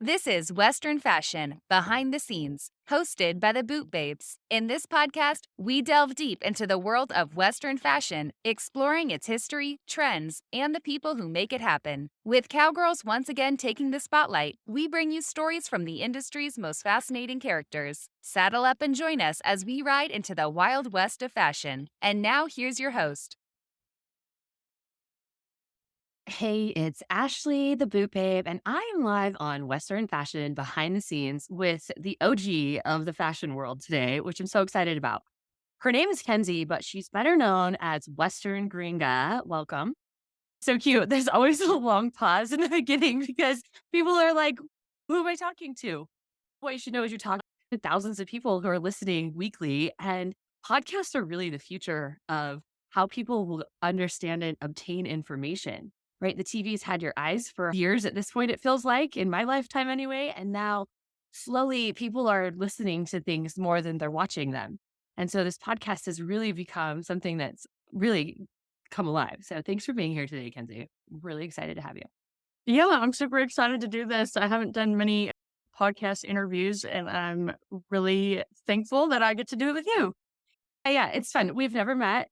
This is Western Fashion Behind the Scenes, hosted by the Boot Babes. In this podcast, we delve deep into the world of Western fashion, exploring its history, trends, and the people who make it happen. With Cowgirls once again taking the spotlight, we bring you stories from the industry's most fascinating characters. Saddle up and join us as we ride into the wild west of fashion. And now, here's your host. Hey, it's Ashley, the Boot Babe, and I am live on Western Fashion Behind the Scenes with the OG of the fashion world today, which I'm so excited about. Her name is Kensee, but she's better known as Western Gringa. Welcome. So cute. There's always a long pause in the beginning because people are like, who am I talking to? What you should know is you're talking to thousands of people who are listening weekly, and podcasts are really the future of how people will understand and obtain information, right? The TV's had your eyes for years at this point, it feels like, in my lifetime anyway. And now slowly people are listening to things more than they're watching them. And so this podcast has really become something that's really come alive. So thanks for being here today, Kenzie. Really excited to have you. Yeah, I'm super excited to do this. I haven't done many podcast interviews, and I'm really thankful that I get to do it with you. Yeah, it's fun. We've never met.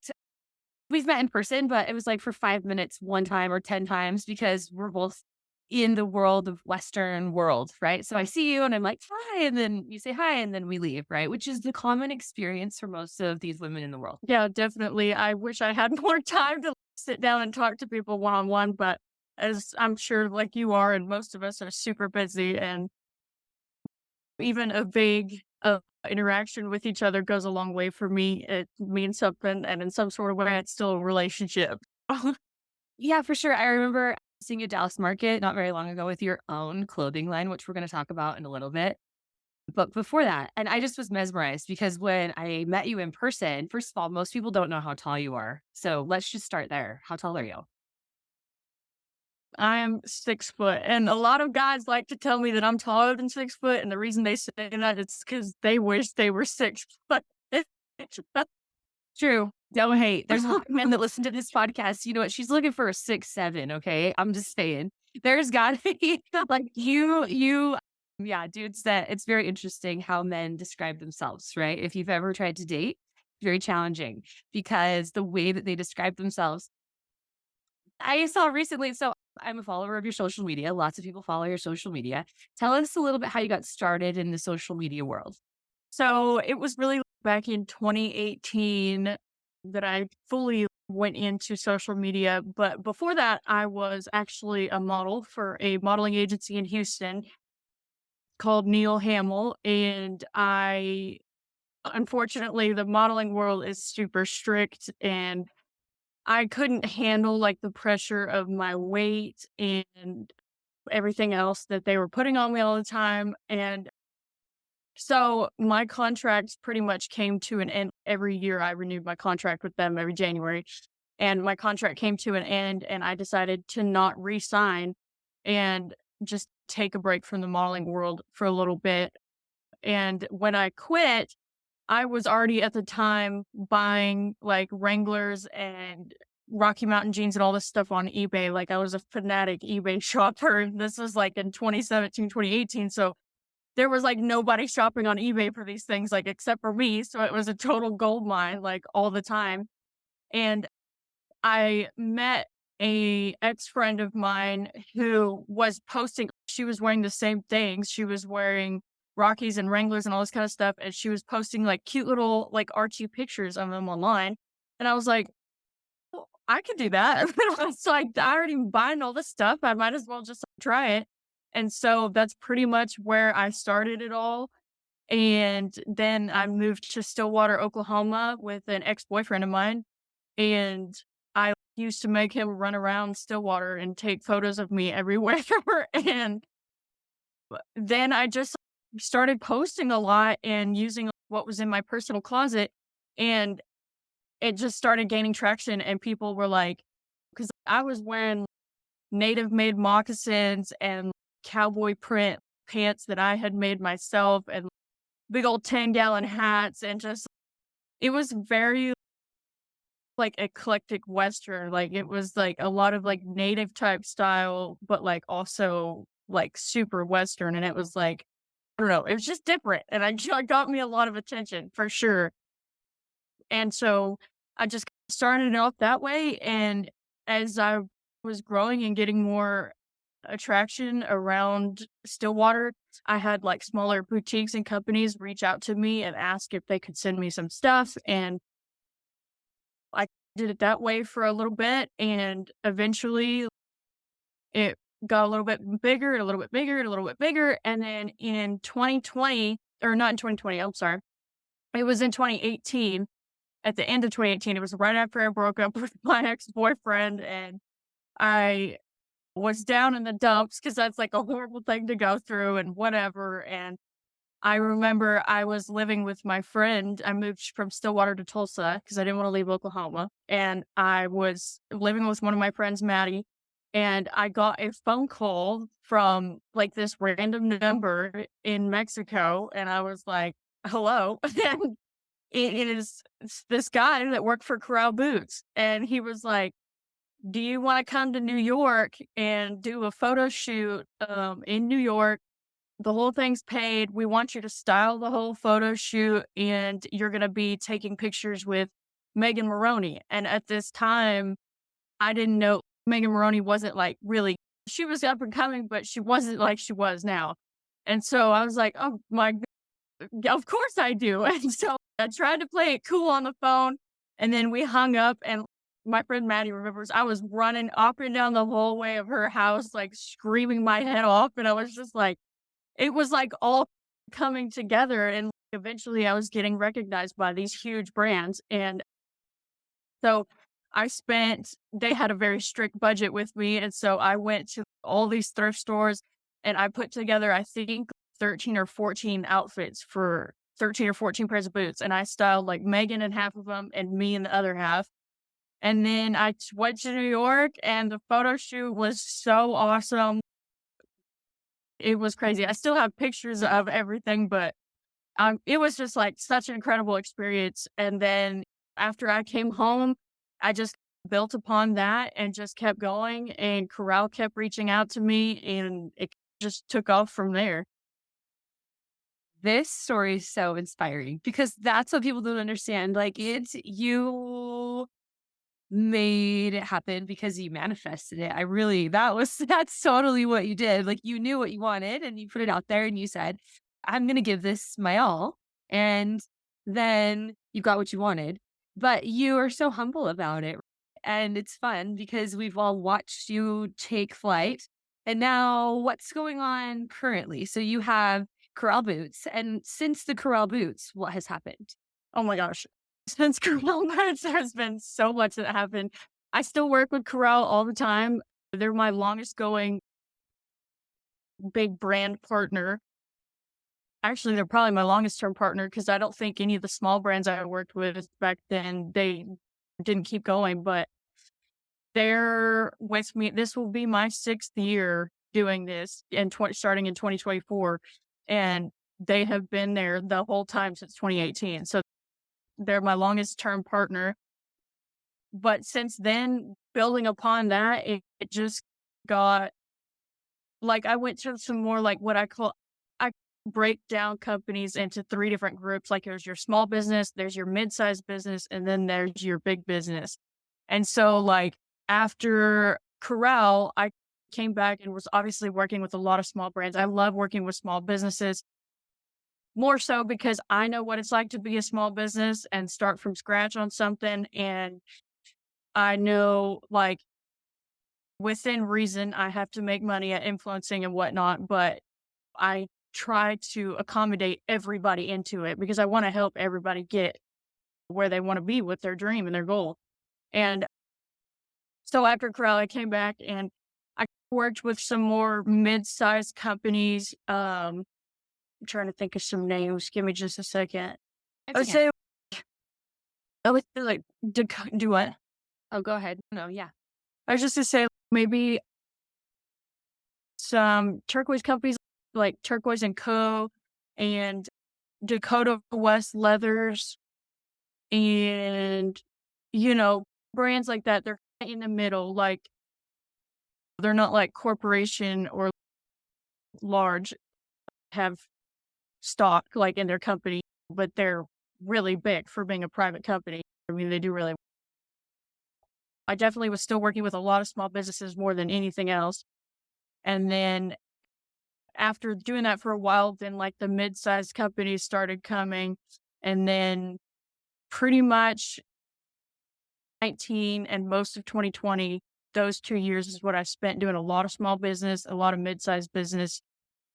We've met in person, but it was like for 5 minutes one time or 10 times because we're both in the world of Western world, right? So I see you and I'm like, hi. And then you say hi and then we leave, right? Which is the common experience for most of these women in the world. Yeah, definitely. I wish I had more time to sit down and talk to people one on one, but as I'm sure, like you are, and most of us are super busy, and even a vague interaction with each other goes a long way for me. It means something, and in some sort of way, it's still a relationship. Yeah, for sure. I remember seeing you at Dallas Market not very long ago with your own clothing line, which we're going to talk about in a little bit. But before that, and I just was mesmerized because when I met you in person, first of all, most people don't know how tall you are. So let's just start there. How tall are you? I am 6 foot, and a lot of guys like to tell me that I'm taller than 6 foot, and the reason they say that is because they wish they were 6 foot. True. Don't hate. There's a lot of men that listen to this podcast. You know what? She's looking for a 6'7". Okay. I'm just saying. There's gotta be like yeah, dudes that it's very interesting how men describe themselves, right? If you've ever tried to date, very challenging because the way that they describe themselves. I saw recently, so I'm a follower of your social media. Lots of people follow your social media. Tell us a little bit how you got started in the social media world. So it was really back in 2018 that I fully went into social media. But before that, I was actually a model for a modeling agency in Houston called Neil Hamill. And unfortunately, the modeling world is super strict, and I couldn't handle like the pressure of my weight and everything else that they were putting on me all the time. And so my contract pretty much came to an end. Every year I renewed my contract with them every January. And my contract came to an end, and I decided to not re-sign and just take a break from the modeling world for a little bit. And when I quit, I was already at the time buying like Wranglers and Rocky Mountain jeans and all this stuff on eBay. Like I was a fanatic eBay shopper. This was like in 2017, 2018. So there was like nobody shopping on eBay for these things, like except for me. So it was a total gold mine, like all the time. And I met a ex-friend of mine who was posting, she was wearing the same things. She was wearing Rockies and Wranglers and all this kind of stuff. And she was posting like cute little like Archie pictures of them online. And I was like, well, I could do that. It's like, I already buying all this stuff. I might as well just try it. And so that's pretty much where I started it all. And then I moved to Stillwater, Oklahoma with an ex-boyfriend of mine. And I used to make him run around Stillwater and take photos of me everywhere. And then I just started posting a lot and using what was in my personal closet. And it just started gaining traction. And people were like, because I was wearing native made moccasins and cowboy print pants that I had made myself and big old 10-gallon hats. And just, it was very like eclectic Western. Like it was like a lot of like native type style, but like also like super Western. And it was like, I don't know, it was just different. And it got me a lot of attention for sure. And so I just started off that way. And as I was growing and getting more attraction around Stillwater, I had like smaller boutiques and companies reach out to me and ask if they could send me some stuff. And I did it that way for a little bit. And eventually it got a little bit bigger, and a little bit bigger, and a little bit bigger. And then in 2020, or not in 2020, I'm sorry, it was in 2018. At the end of 2018, it was right after I broke up with my ex-boyfriend, and I was down in the dumps because that's like a horrible thing to go through and whatever. And I remember I was living with my friend. I moved from Stillwater to Tulsa because I didn't want to leave Oklahoma. And I was living with one of my friends, Maddie. And I got a phone call from like this random number in Mexico. And I was like, hello. And it is this guy that worked for Corral Boots. And he was like, do you want to come to New York and do a photo shoot in New York? The whole thing's paid. We want you to style the whole photo shoot, and you're going to be taking pictures with Megan Maroney. And at this time, I didn't know Megan Maroney wasn't like really, she was up and coming, but she wasn't like she was now. And so I was like, oh my, of course I do. And so I tried to play it cool on the phone, and then we hung up. And my friend Maddie remembers I was running up and down the hallway of her house, like screaming my head off. And I was just like, it was like all coming together. And eventually I was getting recognized by these huge brands. And so they had a very strict budget with me. And so I went to all these thrift stores and I put together, I think, 13 or 14 outfits for 13 or 14 pairs of boots. And I styled like Megan in half of them and me in the other half. And then went to New York, and the photo shoot was so awesome. It was crazy. I still have pictures of everything, but it was just like such an incredible experience. And then after I came home, I just built upon that and just kept going. And Corral kept reaching out to me, and it just took off from there. This story is so inspiring because that's what people don't understand. Like, it's you made it happen because you manifested it. That's totally what you did. Like, you knew what you wanted and you put it out there and you said, I'm going to give this my all. And then you got what you wanted, but you are so humble about it. And it's fun because we've all watched you take flight. And now what's going on currently? So you have Corral Boots. And since the Corral Boots, what has happened? Oh my gosh. Since Corral Merch, there's been so much that happened. I still work with Corral all the time. They're my longest going big brand partner. Actually, they're probably my longest term partner because I don't think any of the small brands I worked with back then, they didn't keep going, but they're with me. This will be my 6th year doing this starting in 2024. And they have been there the whole time since 2018. So they're my longest term partner. But since then, building upon that, it just got like I went to some more like I break down companies into 3 different groups. Like there's your small business, there's your mid-sized business, and then there's your big business. And so like after Corral, I came back and was obviously working with a lot of small brands. I love working with small businesses. More so because I know what it's like to be a small business and start from scratch on something. And I know, like, within reason, I have to make money at influencing and whatnot, but I try to accommodate everybody into it because I want to help everybody get where they want to be with their dream and their goal. And so after Corral, I came back and I worked with some more mid-sized companies. I'm trying to think of some names. Give me just a second. I would say, like, do what? Oh, go ahead. No, yeah. I was just to say maybe some turquoise companies like Turquoise and Co. and Dakota West Leathers and, brands like that. They're in the middle. Like, they're not like corporation or large have stock like in their company, but they're really big for being a private company. I mean, they do really. I definitely was still working with a lot of small businesses more than anything else. And then after doing that for a while, then like the mid-sized companies started coming. And then pretty much 19 and most of 2020, those 2 years is what I spent doing a lot of small business, a lot of mid-sized business.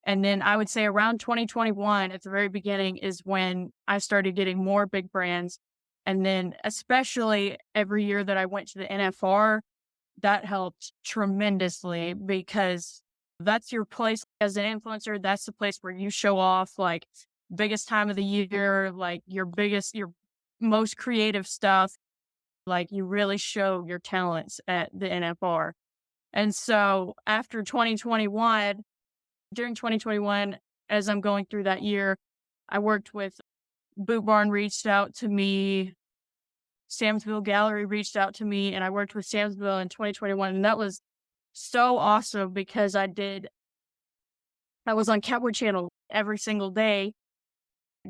And then I would say around 2021, at the very beginning, is when I started getting more big brands. And then, especially every year that I went to the NFR, that helped tremendously because that's your place as an influencer. That's the place where you show off like biggest time of the year, like your most creative stuff. Like you really show your talents at the NFR. And so after 2021, during 2021, as I'm going through that year, I worked with Boot Barn reached out to me, Samsville Gallery reached out to me, and I worked with Samsville in 2021. And that was so awesome because I was on Cowboy Channel every single day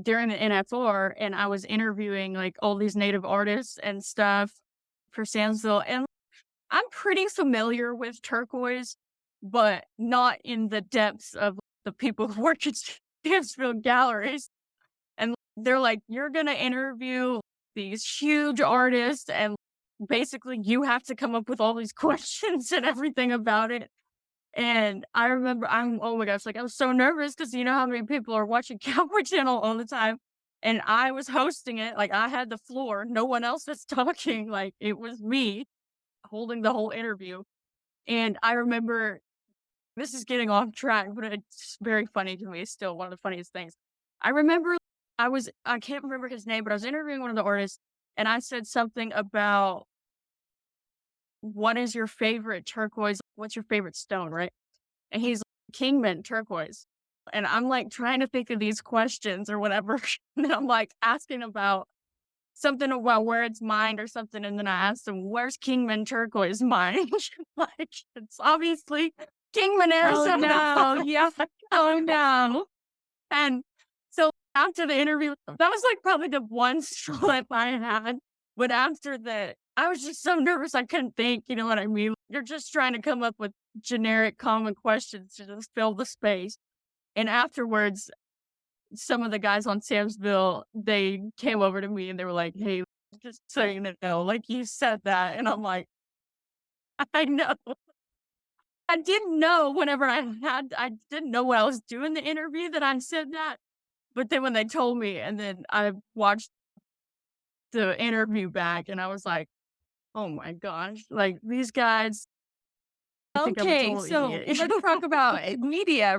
during the NFR, and I was interviewing like all these native artists and stuff for Samsville. And I'm pretty familiar with turquoise, but not in the depths of the people who work at Samsville galleries. And they're like, you're going to interview these huge artists, and basically you have to come up with all these questions and everything about it. And I remember oh my gosh, like I was so nervous because you know how many people are watching Cowboy Channel all the time. And I was hosting it, like I had the floor, no one else was talking, like it was me holding the whole interview. And I remember, this is getting off track, but it's very funny to me. It's still one of the funniest things. I remember I can't remember his name, but I was interviewing one of the artists and I said something about what is your favorite turquoise? What's your favorite stone, right? And he's like, Kingman turquoise. And I'm like trying to think of these questions or whatever. And then I'm like asking about something about where it's mined or something. And then I asked him, where's Kingman turquoise mined? Like, it's obviously Kingman, Oh Arizona. no. Yeah. Oh no. And so after the interview, that was like probably the one slip I had. But after that, I was just so nervous I couldn't think, you know what I mean? You're just trying to come up with generic common questions to just fill the space. And afterwards, some of the guys on Samsville, they came over to me and they were like, hey, just so you know, like you said that. And I'm like, I know. I didn't know I didn't know what I was doing the interview that I said that. But then when they told me, and then I watched the interview back and I was like, oh my gosh, like these guys, I think I'm a Okay, total so idiot. let's talk about media.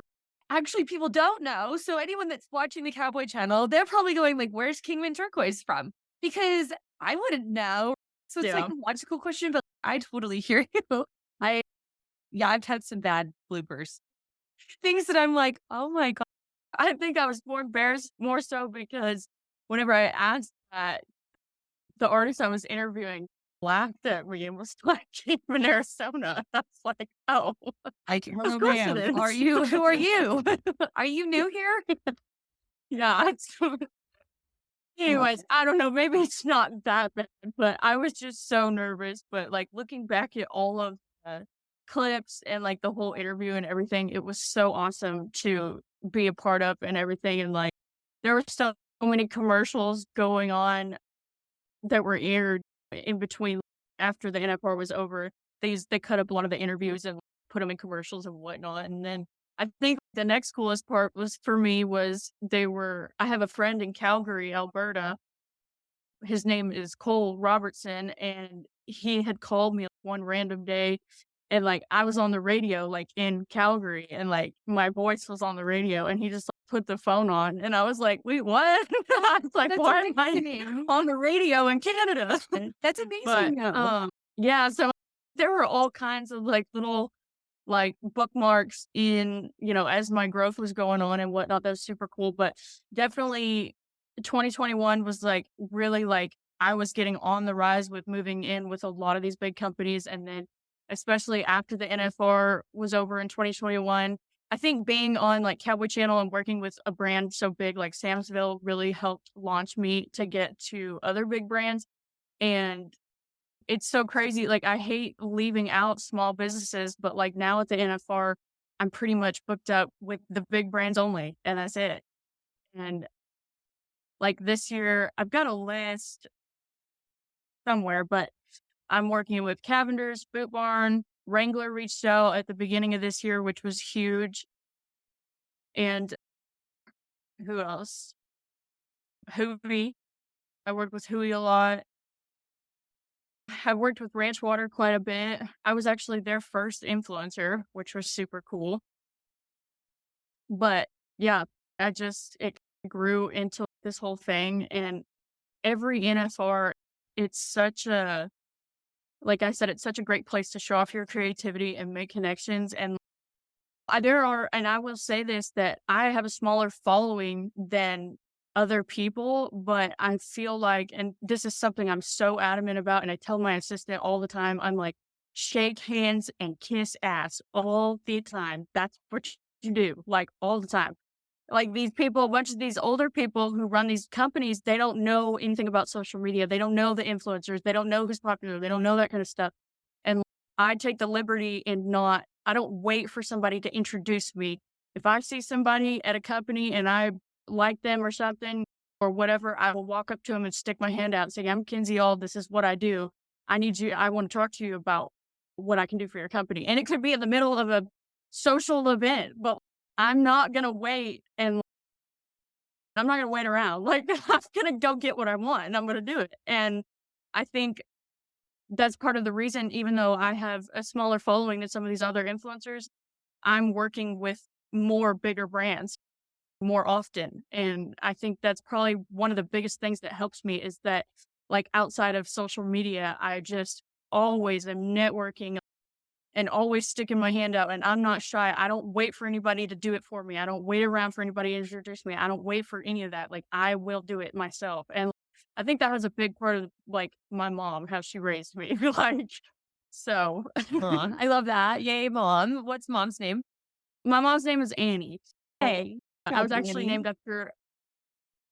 Actually, people don't know. So anyone that's watching the Cowboy Channel, they're probably going like, "Where's Kingman turquoise from?" Because I wouldn't know. So it's like Yeah. a logical question, but I totally hear you. I Yeah, I've had some bad bloopers. Things that I'm like, "Oh my god." I think I was more embarrassed more so because whenever I asked that, the artist I was interviewing laughed at me and was like, "Came in Arizona." I was like, "Oh, Like, of "Hello, course it ma'am. Are is." you? Who are you? Are you new here?" Yeah. Oh, Anyways, I don't know. Maybe it's not that bad, but I was just so nervous. But like looking back at all of the clips and like the whole interview and everything, it was so awesome to be a part of and everything. And like there were so many commercials going on that were aired in between after the NFR was over. They cut up a lot of the interviews and put them in commercials and whatnot. And then I think the next coolest part was for me was I have a friend in Calgary, Alberta. His name is Cole Robertson, and he had called me one random day, and like I was on the radio like in Calgary, and like my voice was on the radio, and he just like, put the phone on, and I was like, "Wait, what?" I was like, that's "Why am I amazing. on the radio in Canada?" That's But amazing, though. yeah, so there were all kinds of like little like bookmarks in, you know, as my growth was going on and whatnot. That was super cool. But definitely 2021 was like really like I was getting on the rise with moving in with a lot of these big companies. And then especially after the NFR was over in 2021, I think being on like Cowboy Channel and working with a brand so big like Samsville really helped launch me to get to other big brands. And it's so crazy. Like I hate leaving out small businesses, but like now at the NFR, I'm pretty much booked up with the big brands only, and that's it. And like this year, I've got a list somewhere, but I'm working with Cavender's, Boot Barn, Wrangler reached out at the beginning of this year, which was huge. And who else? Hui. I worked with Hui a lot. I've worked with Ranch Water quite a bit. I was actually their first influencer, which was super cool. But yeah, it grew into this whole thing. And every NFR, it's such a, like I said, it's such a great place to show off your creativity and make connections. And and I will say this, that I have a smaller following than other people, but I feel like, and this is something I'm so adamant about, and I tell my assistant all the time, I'm like, shake hands and kiss ass all the time. That's what you do, like all the time. Like these people, a bunch of these older people who run these companies, they don't know anything about social media. They don't know the influencers. They don't know who's popular. They don't know that kind of stuff. And I take the liberty and I don't wait for somebody to introduce me. If I see somebody at a company and I like them or something or whatever, I will walk up to them and stick my hand out and say, I'm Kensee Auld. This is what I do. I want to talk to you about what I can do for your company. And it could be in the middle of a social event, but I'm not going to wait and I'm not going to wait around. Like I'm going to go get what I want and I'm going to do it. And I think that's part of the reason, even though I have a smaller following than some of these other influencers, I'm working with more bigger brands more often. And I think that's probably one of the biggest things that helps me is that, like, outside of social media, I just always am networking and always sticking my hand out. And I'm not shy. I don't wait for anybody to do it for me. I don't wait around for anybody to introduce me. I don't wait for any of that. Like, I will do it myself. And I think that was a big part of like my mom, how she raised me. Like, so Aw, I love that. Yay, mom. What's mom's name? my mom's name is Annie. Hey, I proud was actually Annie. named after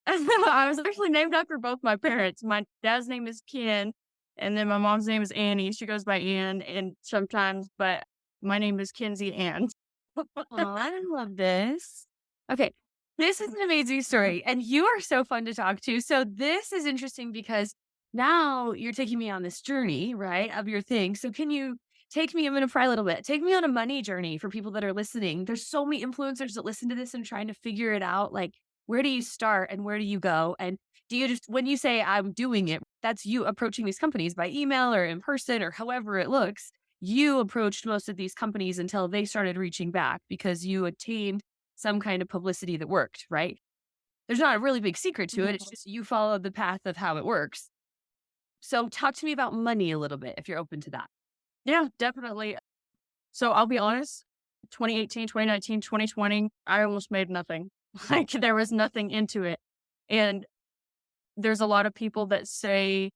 I was actually named after both my parents. My dad's name is Ken, and then my mom's name is Annie. She goes by Ann and sometimes, but my name is Kensee Ann. Aw, I love this. Okay. This is an amazing story, and you are so fun to talk to. So this is interesting because now you're taking me on this journey, right, of your thing. So can you take me, I'm gonna pry a little bit. Take me on a money journey for people that are listening. There's so many influencers that listen to this and trying to figure it out. Like, where do you start and where do you go? And do you just, when you say I'm doing it, that's you approaching these companies by email or in person or however it looks. You approached most of these companies until they started reaching back because you attained some kind of publicity that worked, right? There's not a really big secret to it. It's just you followed the path of how it works. So talk to me about money a little bit if you're open to that. Yeah, definitely. So I'll be honest, 2018, 2019, 2020, I almost made nothing. Like there was nothing into it. And there's a lot of people that say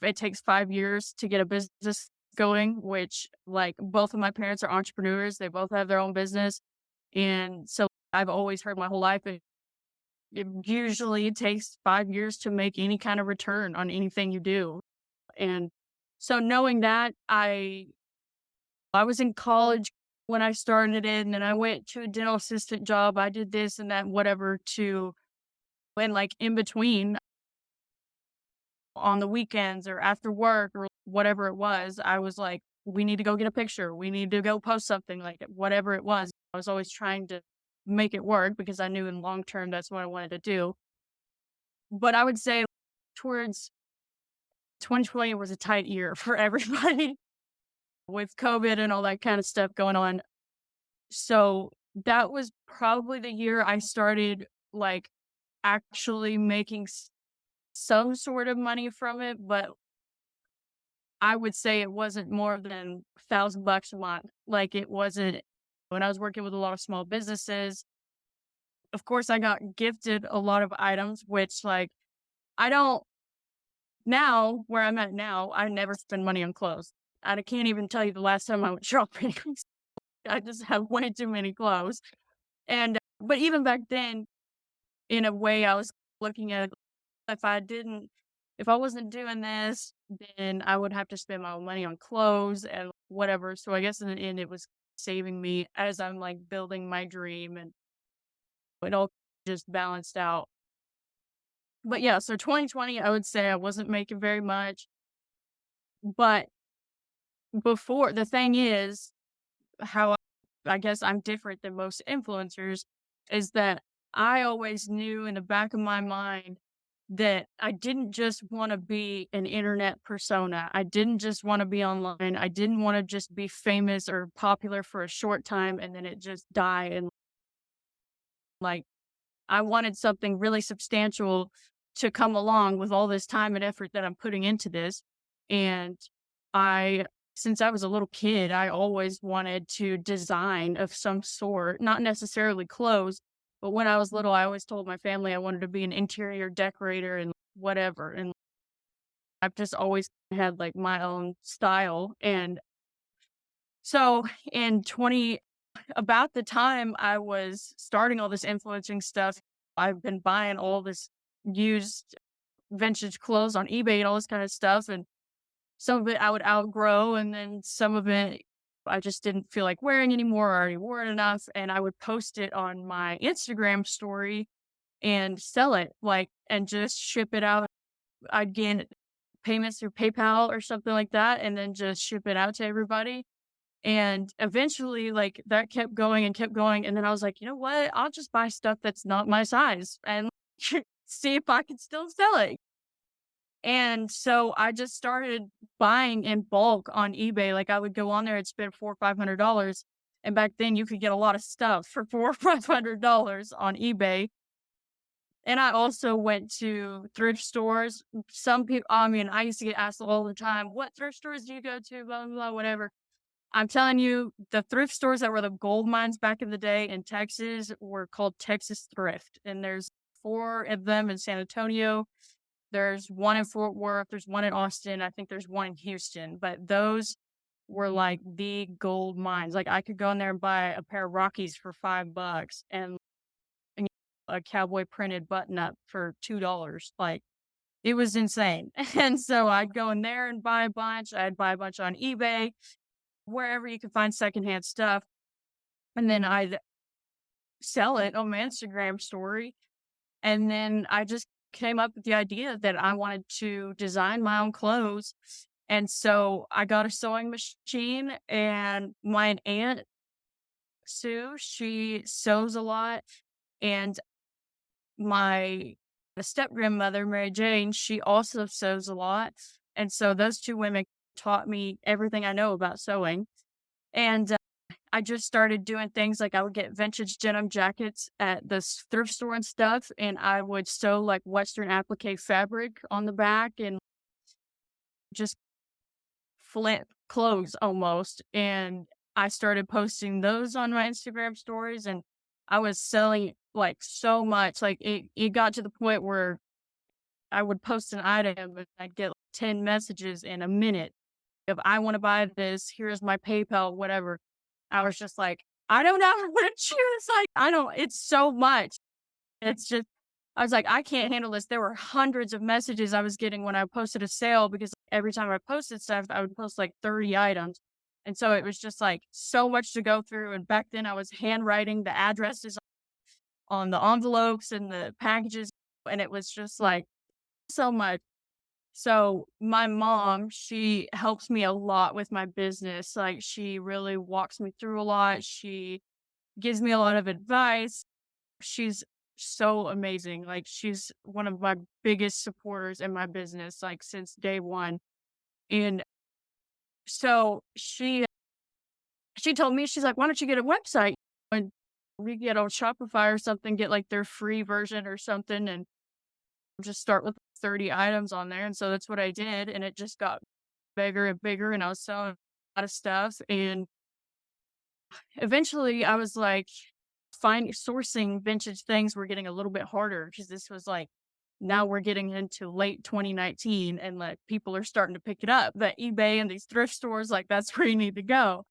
it takes 5 years to get a business going, which like both of my parents are entrepreneurs. They both have their own business. And so I've always heard my whole life, it usually takes 5 years to make any kind of return on anything you do. And so knowing that, I was in college when I started it, and then I went to a dental assistant job. I did this and that, whatever, to when like in between on the weekends or after work or whatever it was, I was like, we need to go get a picture. We need to go post something, like whatever it was. I was always trying to make it work because I knew in long term that's what I wanted to do. But I would say towards 2020 was a tight year for everybody with COVID and all that kind of stuff going on. So that was probably the year I started like actually making some sort of money from it, but I would say it wasn't more than $1,000 a month. Like it wasn't when I was working with a lot of small businesses. Of course, I got gifted a lot of items, which like I don't now where I'm at now, I never spend money on clothes. I can't even tell you the last time I went shopping. I just have way too many clothes. And but even back then, in a way, I was looking at if I didn't if I wasn't doing this, then I would have to spend my own money on clothes and whatever. So I guess in the end, it was saving me as I'm like building my dream, and it all just balanced out. But yeah, so 2020, I would say I wasn't making very much. But before the thing is, how I guess I'm different than most influencers is that I always knew in the back of my mind that I didn't just want to be an internet persona. I didn't just want to be online. I didn't want to just be famous or popular for a short time and then it just die. And like, I wanted something really substantial to come along with all this time and effort that I'm putting into this. And I, since I was a little kid, I always wanted to design of some sort, not necessarily clothes, but when I was little, I always told my family I wanted to be an interior decorator and whatever. And I've just always had like my own style. And so in 20, about the time I was starting all this influencing stuff, I've been buying all this used vintage clothes on eBay and all this kind of stuff. And some of it I would outgrow, and then some of it I just didn't feel like wearing anymore. I already wore it enough. And I would post it on my Instagram story and sell it, like, and just ship it out. I'd get payments through PayPal or something like that, and then just ship it out to everybody. And eventually, like, that kept going and kept going, and then I was like, "You know what? I'll just buy stuff that's not my size and see if I can still sell it." And so I just started buying in bulk on eBay. Like, I would go on there and spend 4 or $500, and back then you could get a lot of stuff for 4 or $500 on eBay. And I also went to thrift stores. Some people, I mean, I used to get asked all the time, "What thrift stores do you go to?" Blah, blah, blah, whatever. I'm telling you, the thrift stores that were the gold mines back in the day in Texas were called Texas Thrift, and there's 4 of them in San Antonio. There's one in Fort Worth, there's one in Austin, I think there's one in Houston, but those were like the gold mines. Like, I could go in there and buy a pair of Rockies for $5 and a cowboy printed button up for $2. Like, it was insane. And so I'd go in there and buy a bunch. I'd buy a bunch on eBay, wherever you can find secondhand stuff. And then I'd sell it on my Instagram story. And then I just came up with the idea that I wanted to design my own clothes. And so I got a sewing machine, and my aunt Sue, she sews a lot. And my step grandmother, Mary Jane, she also sews a lot. And so those 2 women taught me everything I know about sewing. And I just started doing things like I would get vintage denim jackets at the thrift store and stuff, and I would sew like Western applique fabric on the back and just flip clothes almost. And I started posting those on my Instagram stories, and I was selling like so much. Like, it got to the point where I would post an item and I'd get like 10 messages in a minute. If I want to buy this, here's my PayPal, whatever. I was just like, I don't know what to choose. Like, I don't, it's so much. It's just, I was like, I can't handle this. There were hundreds of messages I was getting when I posted a sale because every time I posted stuff, I would post like 30 items. And so it was just like so much to go through. And back then I was handwriting the addresses on the envelopes and the packages. And it was just like so much. So my mom, she helps me a lot with my business. Like, she really walks me through a lot. She gives me a lot of advice. She's so amazing. Like, she's one of my biggest supporters in my business, like, since day one. And so she told me, she's like, "Why don't you get a website and we get on Shopify or something, get like their free version or something, and just start with 30 items on there." And so that's what I did. And it just got bigger and bigger. And I was selling a lot of stuff. And eventually I was like, sourcing vintage things were getting a little bit harder because this was like, now we're getting into late 2019 and like people are starting to pick it up. That eBay and these thrift stores, like, that's where you need to go.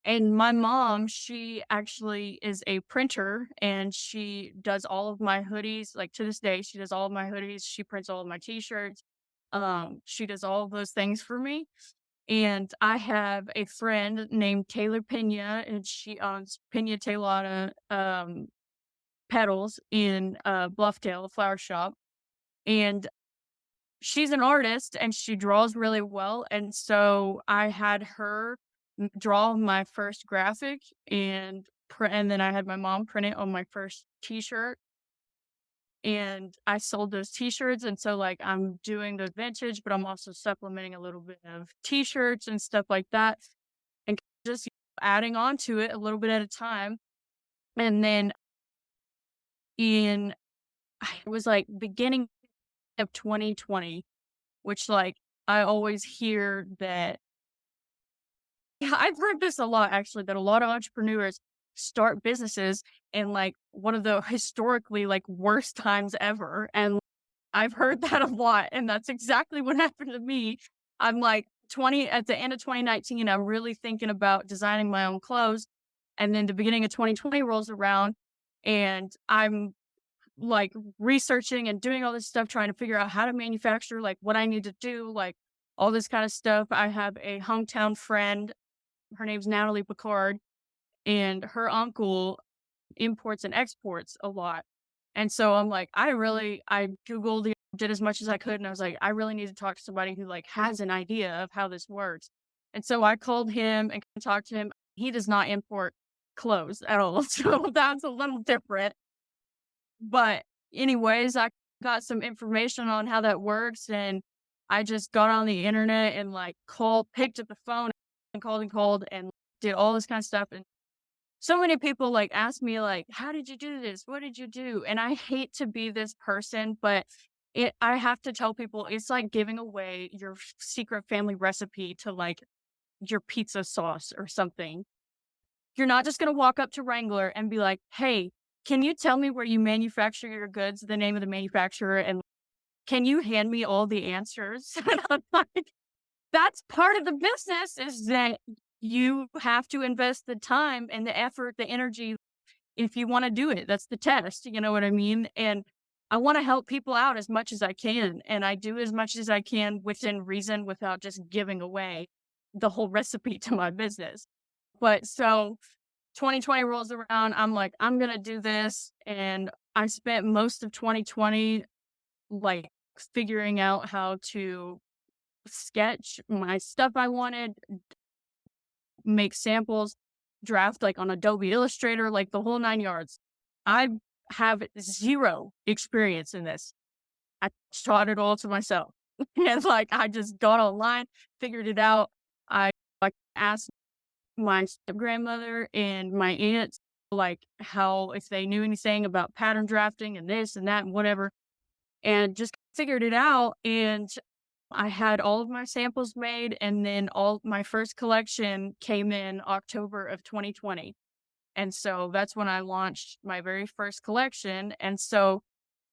And my mom, she actually is a printer and she does all of my hoodies. Like to this day, she does all of my hoodies. She prints all of my t-shirts. She does all of those things for me. And I have a friend named Taylor Pena, and she owns Pena Tailata petals in Bluffdale, a flower shop. And she's an artist and she draws really well, and so I had her draw my first graphic and and then I had my mom print it on my first t-shirt, and I sold those t-shirts, and so, like, I'm doing the vintage, but I'm also supplementing a little bit of t-shirts and stuff like that, and just adding on to it a little bit at a time, and then in it was, like, beginning of 2020, which, like, I always hear that yeah, I've heard this a lot actually, that a lot of entrepreneurs start businesses in, like, one of the historically, like, worst times ever, and I've heard that a lot, and that's exactly what happened to me. I'm, like, 20 at the end of 2019, I'm really thinking about designing my own clothes, and then the beginning of 2020 rolls around, and I'm, like, researching and doing all this stuff trying to figure out how to manufacture, like, what I need to do, like, all this kinda stuff. I have a hometown friend, her name's Natalie Picard, and her uncle imports and exports a lot. And so I'm like, I Googled, did as much as I could, and I was like, I really need to talk to somebody who like has an idea of how this works. And so I called him and talked to him. He does not import clothes at all. So that's a little different. But anyways, I got some information on how that works, and I just got on the internet and like picked up the phone and called and did all this kind of stuff. And so many people like ask me like, "How did you do this? What did you do?" And I hate to be this person, but I have to tell people it's like giving away your secret family recipe to like your pizza sauce or something. You're not just gonna walk up to Wrangler and be like, "Hey, can you tell me where you manufacture your goods, the name of the manufacturer, and can you hand me all the answers?" And I'm like, that's part of the business is that you have to invest the time and the effort, the energy if you wanna do it. That's the test, you know what I mean? And I wanna help people out as much as I can, and I do as much as I can within reason without just giving away the whole recipe to my business. But so 2020 rolls around, I'm like, "I'm gonna do this," and I spent most of 2020, like, figuring out how to sketch my stuff I wanted, make samples, draft, like, on Adobe Illustrator, like, the whole 9 yards. I have 0 experience in this. I taught it all to myself. And, like, I just got online, figured it out. I, like, asked my step-grandmother and my aunts, like, how if they knew anything about pattern drafting and this and that and whatever, and just figured it out, and I had all of my samples made, and then all my first collection came in October of 2020, and so that's when I launched my very first collection, and so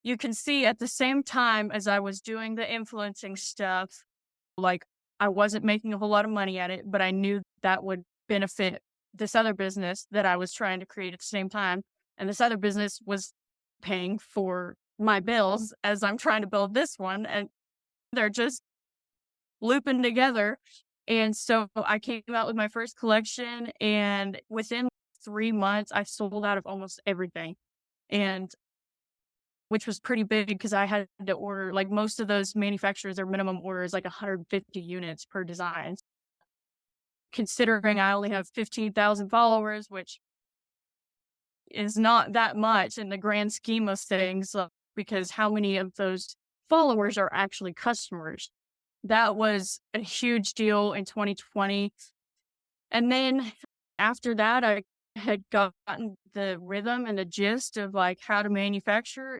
you can see at the same time as I was doing the influencing stuff, like, I wasn't making a whole lot of money at it, but I knew that would benefit this other business that I was trying to create at the same time, and this other business was paying for my bills as I'm trying to build this one, and they're just looping together. And so I came out with my first collection, and within 3 months, I sold out of almost everything, and which was pretty big because I had to order like, most of those manufacturers, their minimum order is, like, 150 units per design. Considering I only have 15,000 followers, which is not that much in the grand scheme of things, because how many of those followers are actually customers? That was a huge deal in 2020. And then after that, I had gotten the rhythm and the gist of like how to manufacture.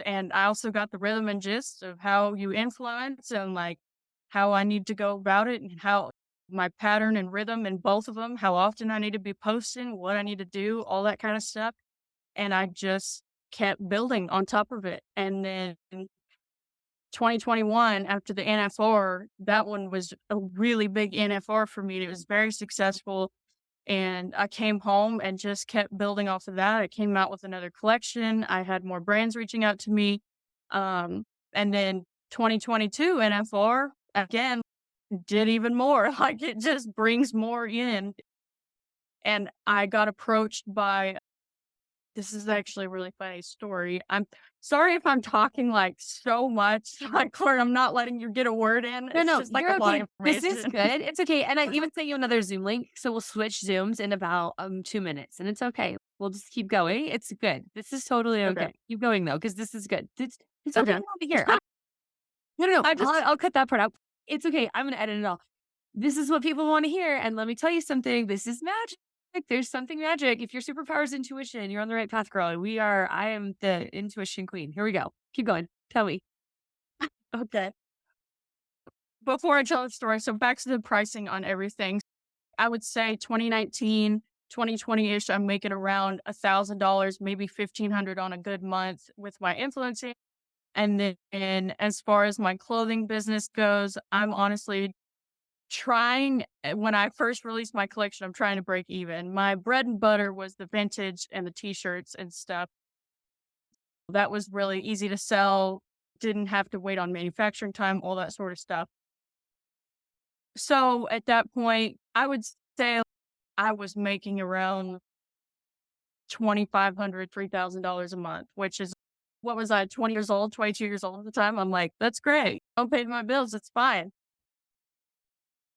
And I also got the rhythm and gist of how you influence and like how I need to go about it and how my pattern and rhythm in both of them, how often I need to be posting, what I need to do, all that kind of stuff. And I just kept building on top of it. And then 2021, after the NFR, that one was a really big NFR for me. And it was very successful. And I came home and just kept building off of that. I came out with another collection. I had more brands reaching out to me. And then 2022 NFR again did even more. Like it just brings more in. And I got approached by this is actually a really funny story. I'm sorry if I'm talking like so much, like where I'm not letting you get a word in. No, It's no, just like you're a lot okay. of This is information. good. It's okay. And I even sent you another Zoom link. So we'll switch Zooms in about 2 minutes and it's okay. We'll just keep going. It's good. This is totally Okay. okay. Keep going though, because this is good. It's what Okay. people want to hear. No, no, no. I just I'll cut that part out. It's okay. I'm gonna edit it all. This is what people want to hear. And let me tell you something. This is magic. There's something magic. If your superpower is intuition, you're on the right path, girl. I am the intuition queen. Here we go. Keep going. Tell me. okay. Before I tell the story, so back to the pricing on everything. I would say 2019, 2020-ish, I'm making around $1,000, maybe 1,500 on a good month with my influencing. And then as far as my clothing business goes, I'm honestly trying when I first released my collection, I'm trying to break even. My bread and butter was the vintage and the t-shirts and stuff. That was really easy to sell, didn't have to wait on manufacturing time, all that sort of stuff. So at that point, I would say I was making around $2,500, $3,000 a month, which is what was I, 20 years old, 22 years old at the time? I'm like, that's great. Don't pay my bills. It's fine.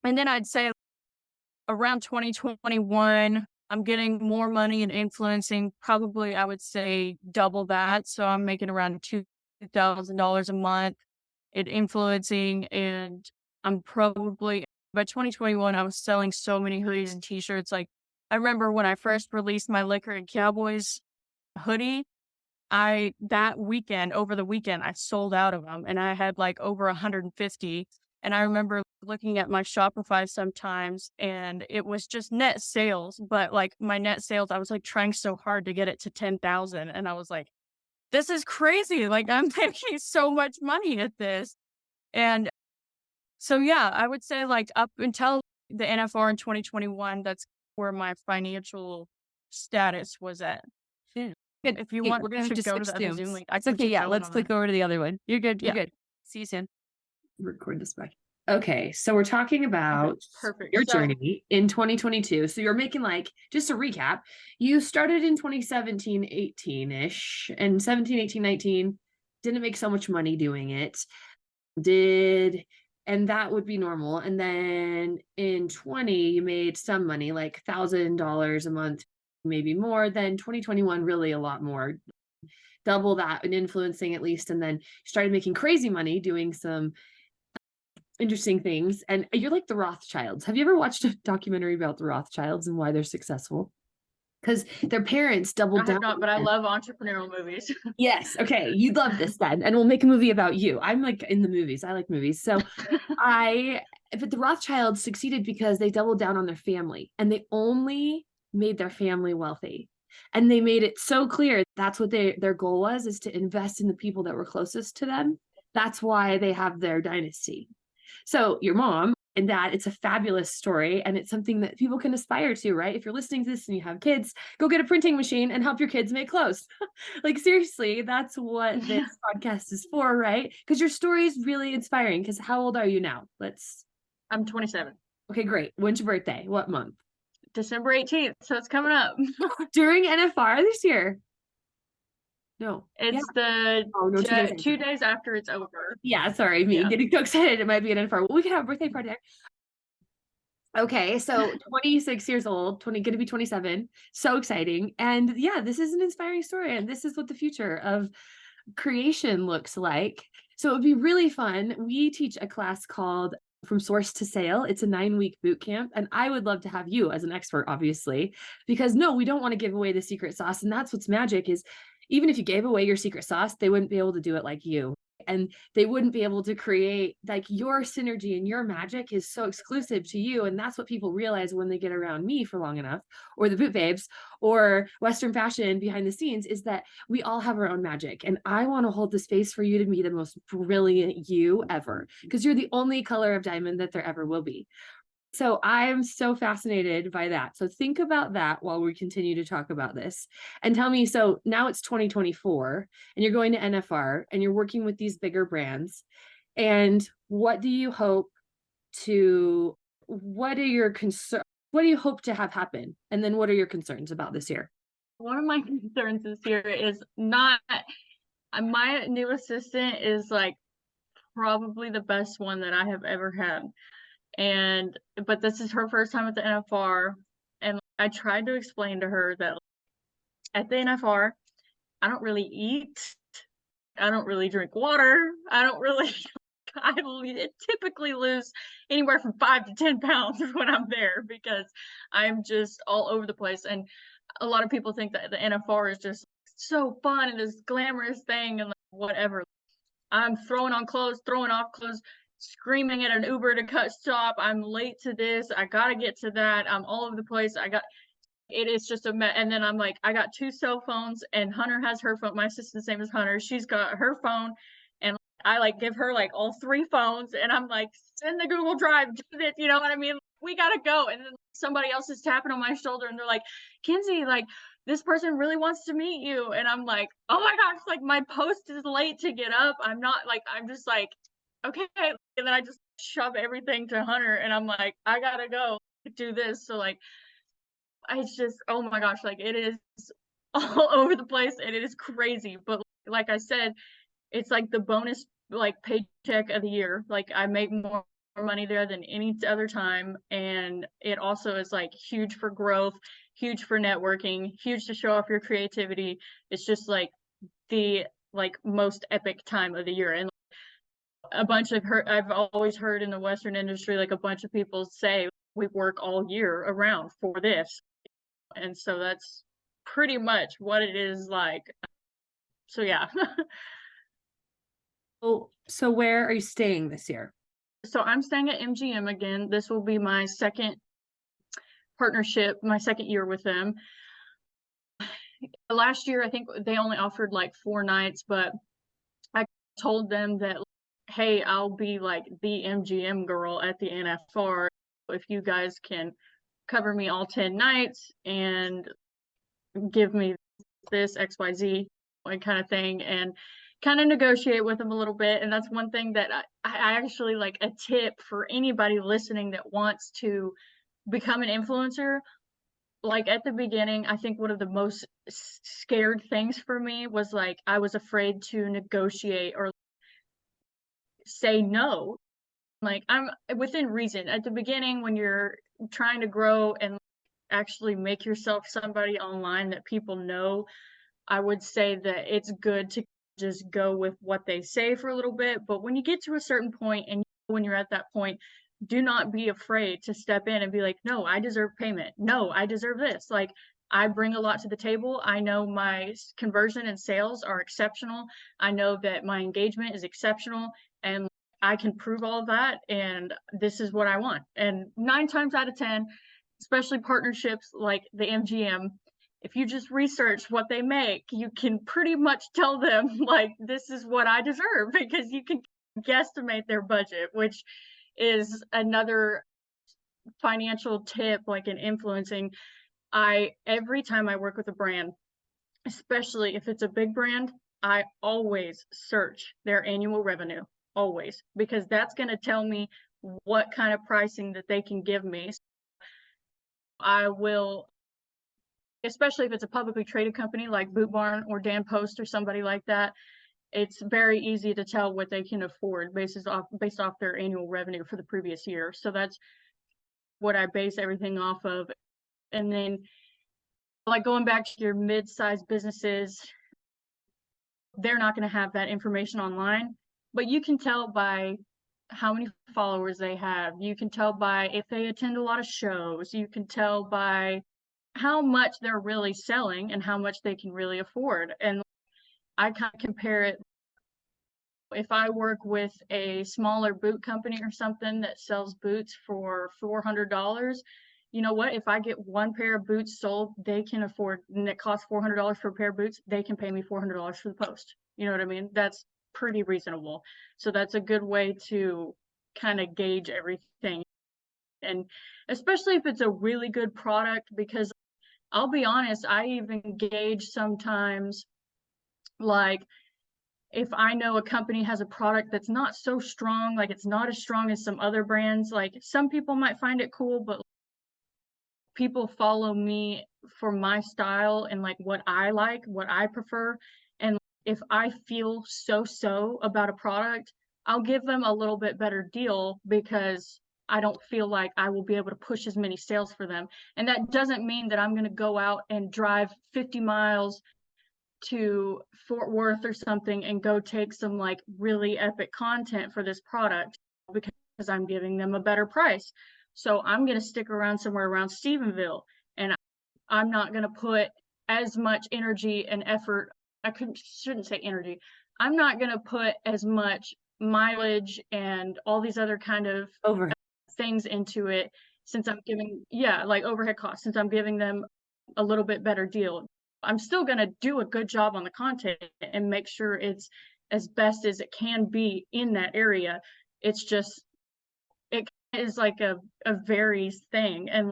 And then I'd say around 2021, I'm getting more money and influencing, probably I would say double that. So I'm making around $2,000 a month in influencing. And I'm probably by 2021, I was selling so many hoodies and t-shirts. Like I remember when I first released my Liquor and Cowboys hoodie, over the weekend, I sold out of them and I had like over 150. And I remember looking at my Shopify sometimes and it was just net sales, but like my net sales, I was like trying so hard to get it to 10,000. And I was like, this is crazy. Like I'm making so much money at this. And so, yeah, I would say like up until the NFR in 2021, that's where my financial status was at. Yeah. Good. If you Okay, want we're gonna have to to go to switch the other Zoom Zooms. link, I It's can okay. keep Yeah, going let's on click that. over to the other one. You're good. You're Yeah. good. See you soon. Record this back. Okay, so we're talking Okay. about Perfect. your So journey in 2022. So you're making like, just to recap, you started in 2017, 18-ish, and 17, 18, 19, didn't make so much money doing it. And that would be normal. And then in 20, you made some money, like $1,000 a month, maybe more. Then 2021, really a lot more, double that in influencing at least. And then you started making crazy money doing some interesting things. And you're like the Rothschilds. Have you ever watched a documentary about the Rothschilds and why they're successful? Because their parents doubled I have down. not, but I love entrepreneurial movies. Yes. Okay. You'd love this then. And we'll make a movie about you. I'm like in the movies. I like movies. But the Rothschilds succeeded because they doubled down on their family and they only made their family wealthy. And they made it so clear that's what their goal was, is to invest in the people that were closest to them. That's why they have their dynasty. So your mom and dad, it's a fabulous story. And it's something that people can aspire to, right? If you're listening to this and you have kids, go get a printing machine and help your kids make clothes. Like, seriously, that's what this podcast is for, right? Because your story is really inspiring. Because how old are you now? I'm 27. Okay, great. When's your birthday? What month? December 18th, so it's coming up. During NFR this year? No. It's Yeah. Oh, no, 2 days 2 after. days after it's over. Yeah, sorry, me Yeah. getting so excited. It might be an NFR. Well, we could have a birthday party there. Okay, so 26 years old, going to be 27. So exciting. And yeah, this is an inspiring story. And this is what the future of creation looks like. So it would be really fun. We teach a class called From Source to Sale. It's a 9-week boot camp. And I would love to have you as an expert, obviously, because no, we don't want to give away the secret sauce. And that's what's magic is even if you gave away your secret sauce, they wouldn't be able to do it like you. And they wouldn't be able to create like your synergy and your magic is so exclusive to you. And that's what people realize when they get around me for long enough, or the Boot Babes, or Western fashion behind the scenes, is that we all have our own magic. And I want to hold the space for you to be the most brilliant you ever, because you're the only color of diamond that there ever will be. So I'm so fascinated by that. So think about that while we continue to talk about this. And tell me, so now it's 2024 and you're going to NFR and you're working with these bigger brands. And what do you hope to what are your concern what do you hope to have happen? And then what are your concerns about this year? One of my concerns this year is not my new assistant is like probably the best one that I have ever had. And but this is her first time at the NFR, and I tried to explain to her that at the NFR, I don't really eat, I don't really drink water, I don't really typically lose anywhere from 5 to 10 pounds when I'm there because I'm just all over the place, and a lot of people think that the NFR is just so fun and this glamorous thing and, like, whatever. I'm throwing on clothes, throwing off clothes, screaming at an Uber to cut stop. I'm late to this. I gotta get to that. I'm all over the place. It is just a mess. And then I'm like, I got two cell phones, and Hunter has her phone. My sister's the same as Hunter. She's got her phone, and I like give her like all three phones, and I'm like, send the Google Drive, do this. You know what I mean? We gotta go. And then somebody else is tapping on my shoulder, and they're like, Kinsey, like this person really wants to meet you. And I'm like, oh my gosh, like my post is late to get up. I'm just like, okay. And then I just shove everything to Hunter, and I'm like, I gotta go do this. So like, it's just, oh my gosh, like it is all over the place and it is crazy. But like I said, it's like the bonus like paycheck of the year. Like I make more money there than any other time. And it also is like huge for growth, huge for networking, huge to show off your creativity. It's just like the like most epic time of the year. And a bunch of I've always heard in the Western industry, like a bunch of people say we work all year around for this. And so that's pretty much what it is like. So yeah. So where are you staying this year? So I'm staying at MGM again. This will be my second partnership, my second year with them. Last year, I think they only offered like 4 nights, but I told them that, hey, I'll be like the MGM girl at the NFR if you guys can cover me all 10 nights and give me this XYZ like kind of thing, and kind of negotiate with them a little bit. And that's one thing that I actually like a tip for anybody listening that wants to become an influencer. Like at the beginning, I think one of the most scared things for me was like I was afraid to negotiate or say no. Like I'm within reason. At the beginning, when you're trying to grow and actually make yourself somebody online that people know, I would say that it's good to just go with what they say for a little bit. But when you get to a certain point and when you're at that point, do not be afraid to step in and be like, no, I deserve payment. No, I deserve this. Like, I bring a lot to the table. I know my conversion and sales are exceptional. I know that my engagement is exceptional, and I can prove all of that. And this is what I want. And 9 times out of 10, especially partnerships like the MGM, if you just research what they make, you can pretty much tell them like this is what I deserve because you can guesstimate their budget, which is another financial tip like in influencing. I every time I work with a brand, especially if it's a big brand, I always search their annual revenue, always, because that's going to tell me what kind of pricing that they can give me. I will, especially if it's a publicly traded company like Boot Barn or Dan Post or somebody like that, it's very easy to tell what they can afford based off their annual revenue for the previous year. So that's what I base everything off of. And then like going back to your mid-sized businesses, they're not going to have that information online, but you can tell by how many followers they have. You can tell by if they attend a lot of shows. You can tell by how much they're really selling and how much they can really afford. And I kind of compare it. If I work with a smaller boot company or something that sells boots for $400, you know what? If I get one pair of boots sold, they can afford, and it costs $400 for a pair of boots, they can pay me $400 for the post. You know what I mean? That's pretty reasonable. So that's a good way to kind of gauge everything. And especially if it's a really good product, because I'll be honest, I even gauge sometimes, like, if I know a company has a product that's not so strong, like it's not as strong as some other brands, like some people might find it cool, but people follow me for my style and like, what I prefer. And if I feel so about a product, I'll give them a little bit better deal because I don't feel like I will be able to push as many sales for them. And that doesn't mean that I'm going to go out and drive 50 miles to Fort Worth or something and go take some like really epic content for this product because I'm giving them a better price. So I'm going to stick around somewhere around Stephenville, and I'm not going to put as much energy and effort. Shouldn't say energy. I'm not going to put as much mileage and all these other kind of Over. things into it since I'm giving, yeah, like overhead costs, since I'm giving them a little bit better deal. I'm still going to do a good job on the content and make sure it's as best as it can be in that area. It's just, it is like a varies thing. And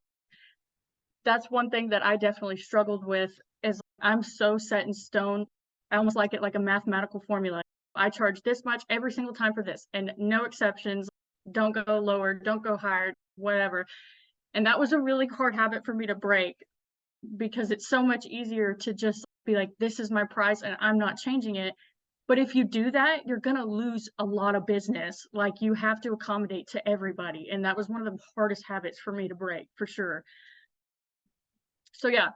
that's one thing that I definitely struggled with is I'm so set in stone. I almost like it like a mathematical formula. I charge this much every single time for this and no exceptions. Don't go lower, don't go higher, whatever. And that was a really hard habit for me to break because it's so much easier to just be like, this is my price and I'm not changing it. But if you do that, you're going to lose a lot of business. Like you have to accommodate to everybody. And that was one of the hardest habits for me to break, for sure. So yeah,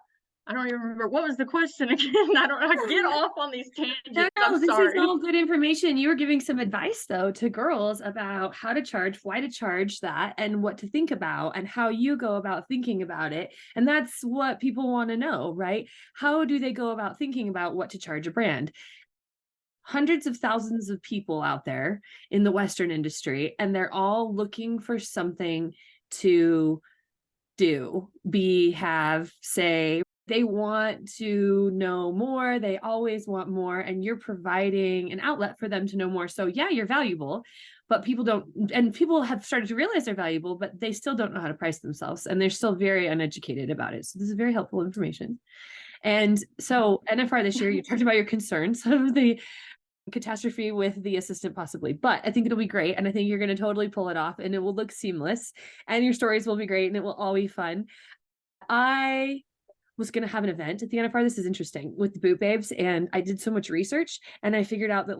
I don't even remember what was the question again. I get off on these tangents. I'm This sorry. is all good information. You were giving some advice though to girls about how to charge, why to charge that, and what to think about, and how you go about thinking about it. And that's what people want to know, right? How do they go about thinking about what to charge a brand? Hundreds of thousands of people out there in the Western industry, and they're all looking for something to do, have, say. They want to know more. They always want more. And you're providing an outlet for them to know more. So yeah, you're valuable, but people don't, and people have started to realize they're valuable, but they still don't know how to price themselves. And they're still very uneducated about it. So this is very helpful information. And so NFR this year, you talked about your concerns of the catastrophe with the assistant possibly, but I think it'll be great. And I think you're going to totally pull it off and it will look seamless and your stories will be great and it will all be fun. I was going to have an event at the NFR. This is interesting with the Boot Babes. And I did so much research and I figured out that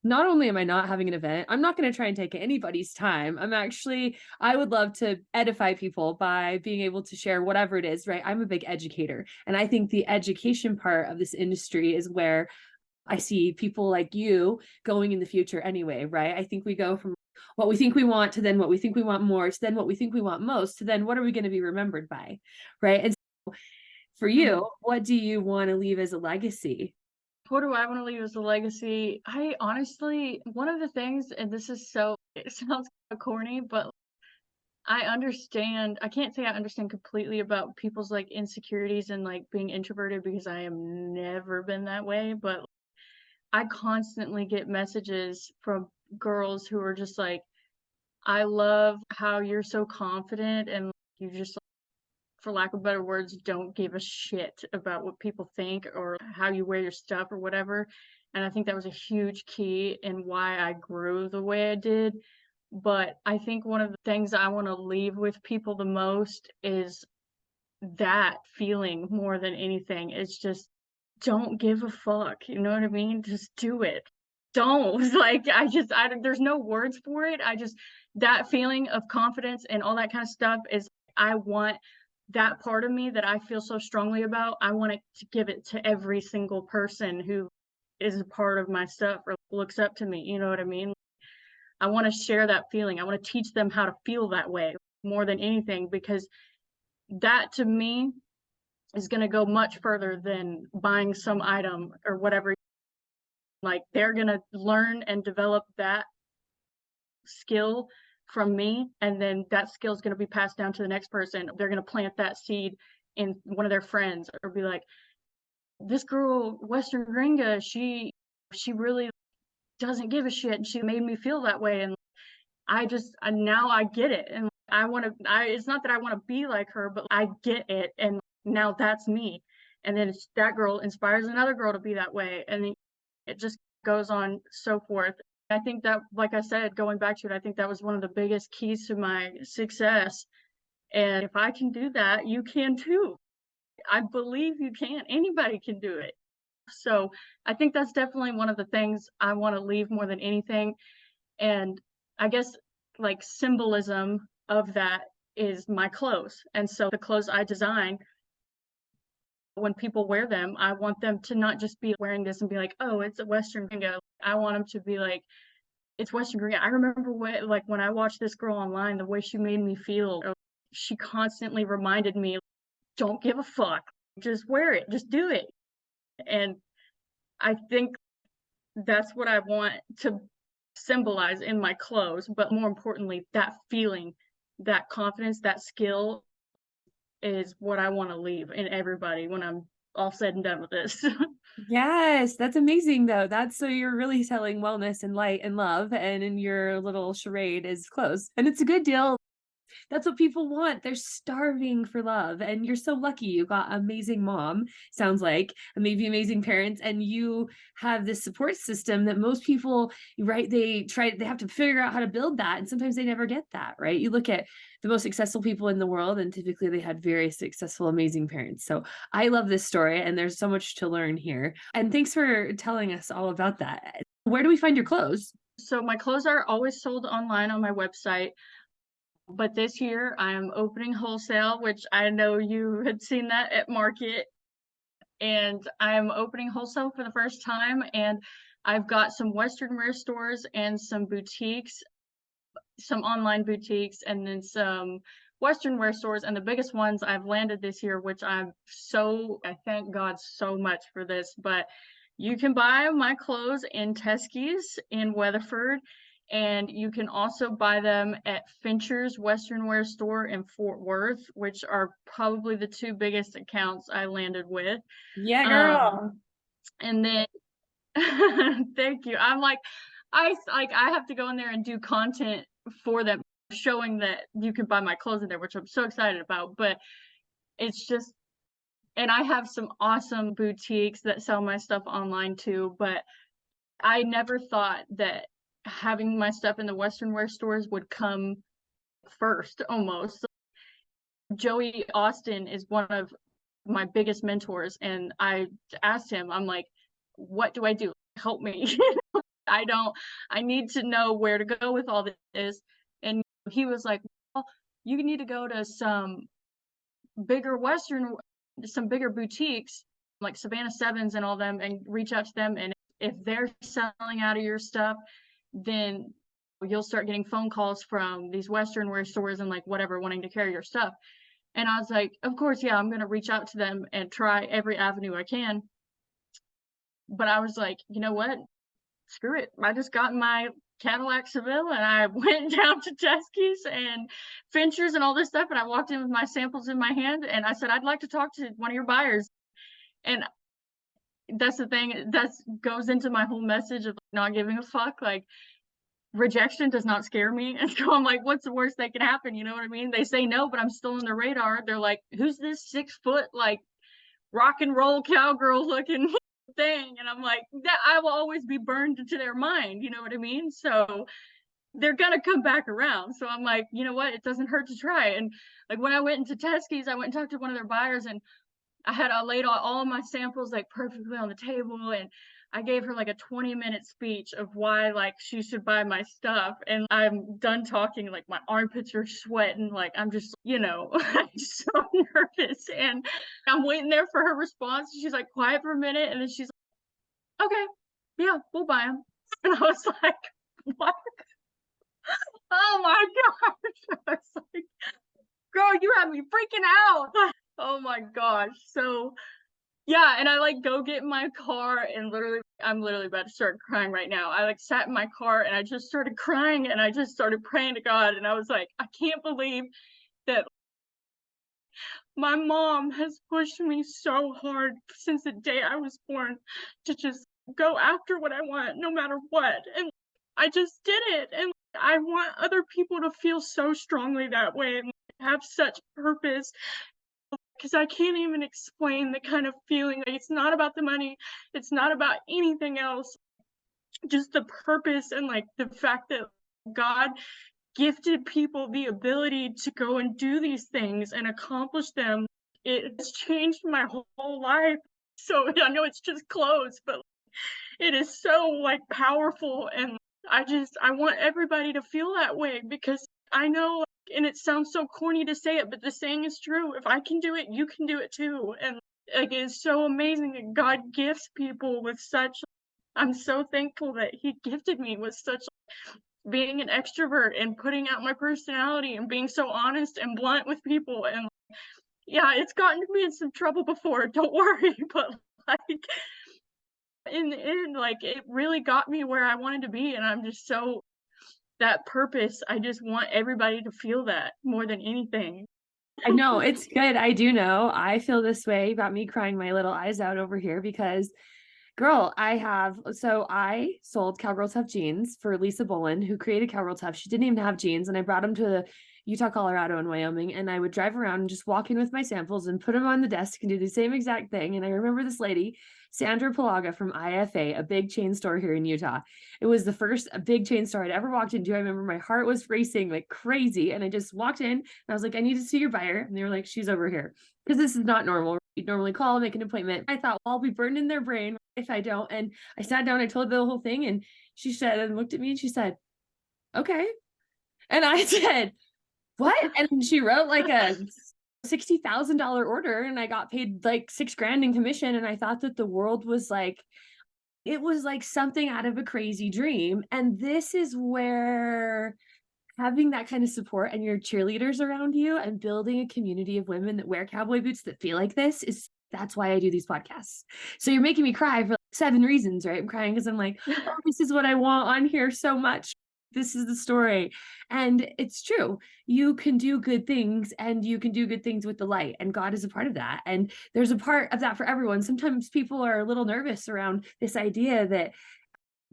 not only am I not having an event, I'm not going to try and take anybody's time. I would love to edify people by being able to share whatever it is, right? I'm a big educator. And I think the education part of this industry is where I see people like you going in the future anyway, right? I think we go from what we think we want to then what we think we want more to then what we think we want most to then what are we going to be remembered by, right? And so for you, what do you want to leave as a legacy? What do I want to leave as a legacy? I honestly, one of the things, and this is so, it sounds kind of corny, but I can't say I understand completely about people's like insecurities and like being introverted because I have never been that way, but I constantly get messages from girls who are just like, I love how you're so confident and you just, for lack of better words, don't give a shit about what people think or how you wear your stuff or whatever. And I think that was a huge key in why I grew the way I did. But I think one of the things I want to leave with people the most is that feeling more than anything. It's just don't give a fuck. You know what I mean? Just do it. Don't like there's no words for it. That feeling of confidence and all that kind of stuff is I want that part of me that I feel so strongly about. I want to give it to every single person who is a part of my stuff or looks up to me. You know what I mean? I want to share that feeling. I want to teach them how to feel that way more than anything because that to me is going to go much further than buying some item or whatever. Like they're going to learn and develop that skill from me, and then that skill is going to be passed down to the next person. They're going to plant that seed in one of their friends or be like, this girl, Western Gringa, she really doesn't give a shit and she made me feel that way. And now I get it. And It's not that I wanna be like her, but I get it, and now that's me. And then that girl inspires another girl to be that way, and then it just goes on so forth. I think that, like I said, going back to it, I think that was one of the biggest keys to my success, and if I can do that, you can too. I believe you can. Anybody can do it. So, I think that's definitely one of the things I wanna leave more than anything, and I guess, like, symbolism of that is my clothes, and so the clothes I design, when people wear them, I want them to not just be wearing this and be like, "Oh, it's a Western Gringa." I want them to be like, "It's Western Gringa." I remember when I watched this girl online, the way she made me feel, she constantly reminded me, "Don't give a fuck. Just wear it. Just do it." And I think that's what I want to symbolize in my clothes, but more importantly, that feeling, that confidence, that skill is what I wanna leave in everybody when I'm all said and done with this. Yes, that's amazing though. That's so you're really selling wellness and light and love, and in your little charade is clothes. And it's a good deal. That's what people want. They're starving for love. And you're so lucky. You got amazing mom, sounds like, and maybe amazing parents, and you have this support system that most people, right, they have to figure out how to build that. And sometimes they never get that, right? You look at the most successful people in the world, and typically they had very successful, amazing parents. So I love this story, and there's so much to learn here. And thanks for telling us all about that. Where do we find your clothes? So my clothes are always sold online on my website, but this year I'm opening wholesale, which I know you had seen that at market, and I'm opening wholesale for the first time, and I've got some Western wear stores and some boutiques, some online boutiques, and then some Western wear stores, and the biggest ones I've landed this year, which I thank God so much for this, but you can buy my clothes in Teskey's in Weatherford, and you can also buy them at Fincher's Western wear store in Fort Worth, which are probably the 2 biggest accounts I landed with. Yeah, Um, girl. and then thank you. I have to go in there and do content for them, showing that you can buy my clothes in there, which I'm so excited about, but it's just and I have some awesome boutiques that sell my stuff online too, but I never thought that having my stuff in the Western wear stores would come first almost. Joey Austin is one of my biggest mentors, and I asked him, I'm like, "What do I do? Help me." I don't I need to know where to go with all this. And he was like, "Well, you need to go to bigger Western some bigger boutiques, like Savannah Sevens and all them, and reach out to them, and if they're selling out of your stuff, then you'll start getting phone calls from these Western wear stores and, like, whatever, wanting to carry your stuff." And I was like, "Of course, yeah, I'm gonna reach out to them and try every avenue I can." But I was like, "You know what? Screw it." I just got in my Cadillac Seville and I went down to Teskey's and Fincher's and all this stuff, and I walked in with my samples in my hand, and I said, "I'd like to talk to one of your buyers." And that's the thing, that's goes into my whole message of not giving a fuck, like, rejection does not scare me, and so I'm like, "What's the worst that can happen?" You know what I mean? They say no, but I'm still on their radar. They're like, "Who's this 6 foot, like, rock and roll cowgirl looking thing?" And I'm like, that I will always be burned into their mind, you know what I mean? So they're gonna come back around. So I'm like, you know what? It doesn't hurt to try. And like when I went into Teskey's, I went and talked to one of their buyers, and I laid all my samples like perfectly on the table, and I gave her like a 20-minute speech of why like she should buy my stuff. And I'm done talking, like my armpits are sweating, like I'm just, I'm just so nervous. And I'm waiting there for her response. She's like quiet for a minute, and then she's like, "Okay, yeah, we'll buy them." And I was like, "What? Oh my gosh." I was like, "Girl, you have me freaking out." Oh my gosh. So yeah, and I, like, go get in my car and I'm literally about to start crying right now. I, like, sat in my car and I just started crying and I just started praying to God, and I was like, "I can't believe that my mom has pushed me so hard since the day I was born to just go after what I want no matter what, and I just did it, and I want other people to feel so strongly that way and have such purpose because I can't even explain the kind of feeling. Like, it's not about the money, it's not about anything else. Just the purpose and like the fact that God gifted people the ability to go and do these things and accomplish them. It has changed my whole life. So I know it's just clothes, but it is so like powerful and I want everybody to feel that way because I know and it sounds so corny to say it, but the saying is true. If I can do it, you can do it too. And like it's so amazing that God gifts people with such I'm so thankful that he gifted me with such being an extrovert and putting out my personality and being so honest and blunt with people and yeah, it's gotten me in some trouble before, don't worry, but like in the end, like it really got me where I wanted to be and I'm just so that purpose, I just want everybody to feel that more than anything. I know it's good. I do know. I feel this way. You got me crying my little eyes out over here because girl, I sold Cowgirl Tough jeans for Lisa Bolin, who created Cowgirl Tough. She didn't even have jeans, and I brought them to Utah, Colorado, and Wyoming, and I would drive around and just walk in with my samples and put them on the desk and do the same exact thing. And I remember this lady, Sandra Palaga from IFA, a big chain store here in Utah. It was the first big chain store I'd ever walked into. I remember my heart was racing like crazy, and I just walked in and I was like, I need to see your buyer. And they were like, she's over here. Because this is not normal. You'd normally call, make an appointment. I thought, well, I'll be burned in their brain if I don't. And I sat down, I told her the whole thing, and she said, and looked at me and she said, okay. And I said, what? And she wrote like a $60,000 order, and I got paid like $6,000 in commission. And I thought that the world was like, it was like something out of a crazy dream. And this is where having that kind of support and your cheerleaders around you and building a community of women that wear cowboy boots that feel like this is that's why I do these podcasts. So you're making me cry for like 7 reasons, right? I'm crying because I'm like, oh, this is what I want on here so much. This is the story. And it's true. You can do good things and you can do good things with the light. And God is a part of that. And there's a part of that for everyone. Sometimes people are a little nervous around this idea that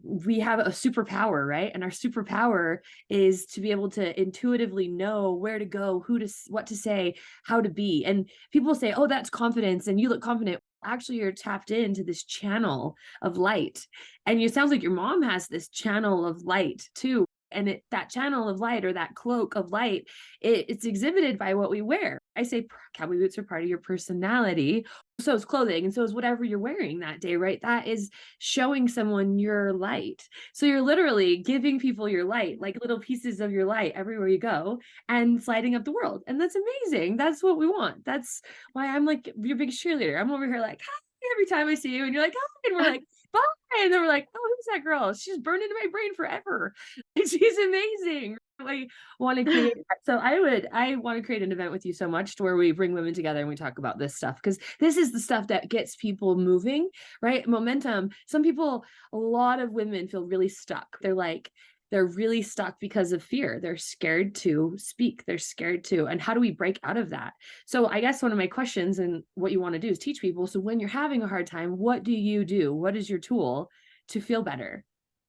we have a superpower, right? And our superpower is to be able to intuitively know where to go, what to say, how to be. And people say, oh, that's confidence and you look confident. Actually, you're tapped into this channel of light. And it sounds like your mom has this channel of light too. And that channel of light or that cloak of light, it's exhibited by what we wear. I say cowboy boots are part of your personality. So is clothing, and so is whatever you're wearing that day, right? That is showing someone your light. So you're literally giving people your light, like little pieces of your light everywhere you go and sliding up the world. And that's amazing. That's what we want. That's why I'm like your biggest cheerleader. I'm over here like, hi, every time I see you, and you're like, hi, and we're like, bye. And then we're like, oh, who's that girl? She's burned into my brain forever. She's amazing. I want to create that. So I want to create an event with you so much to where we bring women together and we talk about this stuff because this is the stuff that gets people moving, right? Momentum. A lot of women feel really stuck. They're really stuck because of fear. They're scared to speak. They're scared to, and how do we break out of that? So I guess one of my questions and what you want to do is teach people. So when you're having a hard time, what do you do? What is your tool to feel better?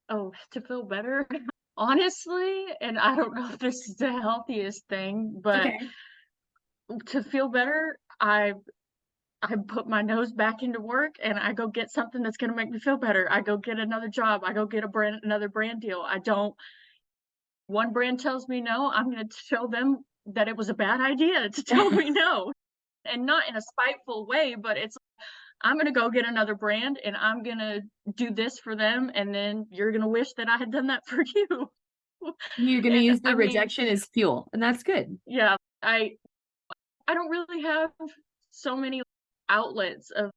Oh, to feel better? Honestly, and I don't know if this is the healthiest thing, but Okay. to feel better, I put my nose back into work and I go get something that's gonna make me feel better. I go get another job. I go get another brand deal. I don't one brand tells me no, I'm gonna show them that it was a bad idea to tell me no. And not in a spiteful way, but it's I'm gonna go get another brand and I'm gonna do this for them, and then you're gonna wish that I had done that for you. You're going to And use I the mean, rejection as fuel, and that's good. yeah, I don't really have so many outlets of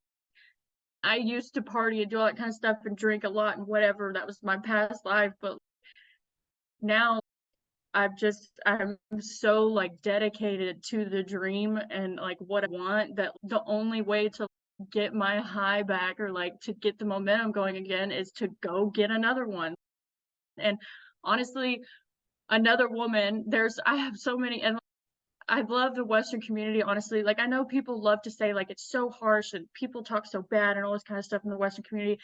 I used to party and do all that kind of stuff and drink a lot and whatever. That was my past life, but now I'm so like dedicated to the dream and like what I want that the only way to get my high back or like to get the momentum going again is to go get another one. And honestly, another woman, I have so many and I love the Western community, honestly. Like I know people love to say like it's so harsh and people talk so bad and all this kind of stuff in the Western community.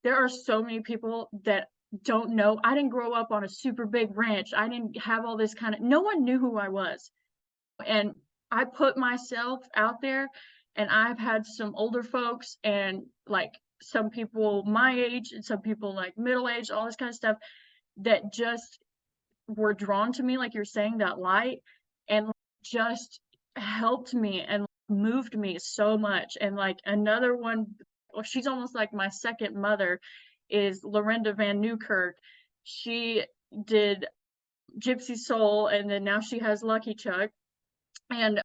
There are so many people that don't know. I didn't grow up on a super big ranch. I didn't have all this kind of no one knew who I was. And I put myself out there, and I've had some older folks and, like, some people my age and some people, like, middle age, all this kind of stuff that just were drawn to me, like you're saying, that light, and just helped me and moved me so much. And, like, another one well, she's almost like my second mother, is Lorinda Van Newkirk. She did Gypsy Soul, and then now she has Lucky Chuck, and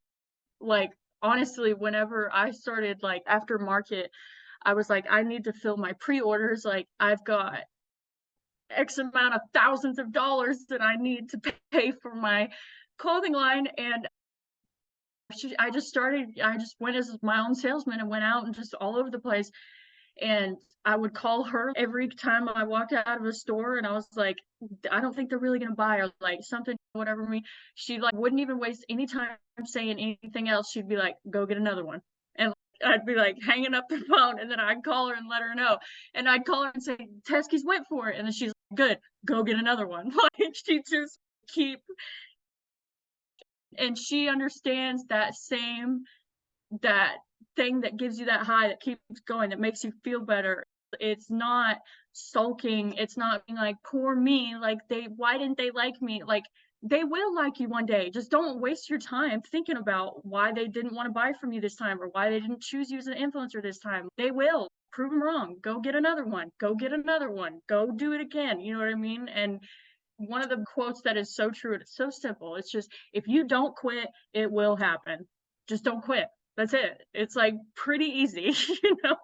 like, honestly, whenever I started, like, after market, I was like, "I need to fill my pre-orders, like, I've got X amount of thousands of dollars that I need to pay for my clothing line," and I just went as my own salesman and went out and just all over the place, and I would call her every time I walked out of a store, and I was like, "I don't think they're really gonna buy," or, like, something, whatever me she, like, wouldn't even waste any time saying anything else. She'd be like, "Go get another one." And I'd be, like, hanging up the phone, and then I'd call her and let her know, and I'd call her and say, "Teskey's went for it," and then she's like, "Good, go get another one." Like, she just keep and she understands that thing that gives you that high, that keeps going, that makes you feel better. It's not sulking, it's not being like, "Poor me, like, they why didn't they like me?" Like, they will like you one day, just don't waste your time thinking about why they didn't wanna buy from you this time or why they didn't choose you as an influencer this time. They will. Prove them wrong. Go get another one. Go get another one. Go do it again, you know what I mean? And one of the quotes that is so true, it's so simple, it's just, "If you don't quit, it will happen. Just don't quit." That's it. It's, like, pretty easy, you know?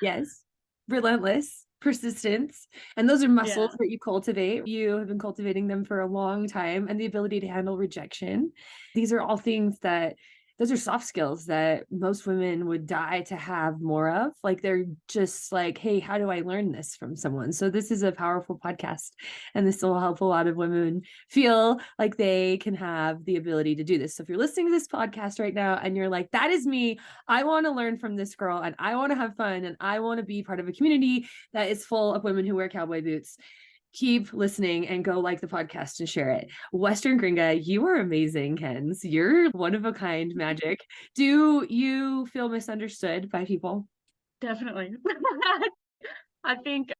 Yes. Relentless, persistence, and those are muscles Yeah, that you cultivate. You have been cultivating them for a long time, and the ability to handle rejection. These are all things that those are soft skills that most women would die to have more of. Like, they're just like, "Hey, how do I learn this from someone?" So this is a powerful podcast, and this will help a lot of women feel like they can have the ability to do this. So if you're listening to this podcast right now and you're like, "That is me, I want to learn from this girl and I want to have fun and I want to be part of a community that is full of women who wear cowboy boots," keep listening and go like the podcast and share it. Western Gringa, you are amazing, Kens. You're one of a kind magic. Do you feel misunderstood by people? definitely. I think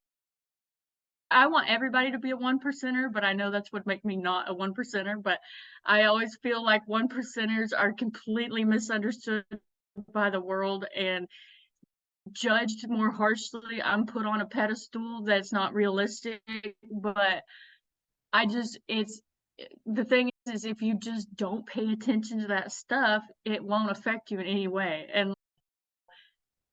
I want everybody to be a one percenter, but I know that's what make me not a one percenter, but I always feel like one percenters are completely misunderstood by the world and judged more harshly. I'm put on a pedestal that's not realistic, but I just it's the thing is if you just don't pay attention to that stuff, it won't affect you in any way. And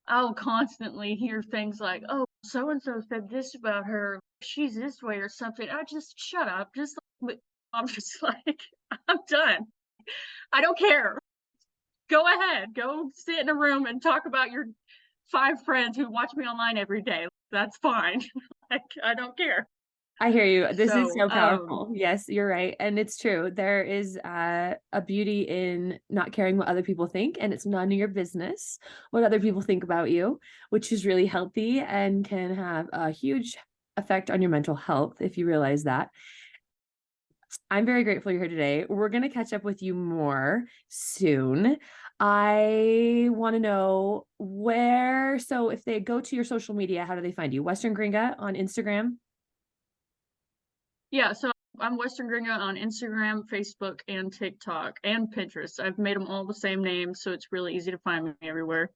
I'll constantly hear things like, "Oh, so and so said this about her. She's this way or something." I just shut up. Just I'm just like, I'm done. I don't care. Go ahead. Go sit in a room and talk about your 5 friends who watch me online every day. That's fine. Like, I don't care. I hear you. This is So, so powerful. Yes, you're right. And it's true. There is a beauty in not caring what other people think, and it's none of your business what other people think about you, which is really healthy and can have a huge effect on your mental health if you realize that. I'm very grateful you're here today. We're going to catch up with you more soon. I want to know where, so if they go to your social media, how do they find you? Western Gringa on Instagram? yeah, so I'm Western Gringa on Instagram, Facebook, and TikTok, and Pinterest. I've made them all the same name, so it's really easy to find me everywhere.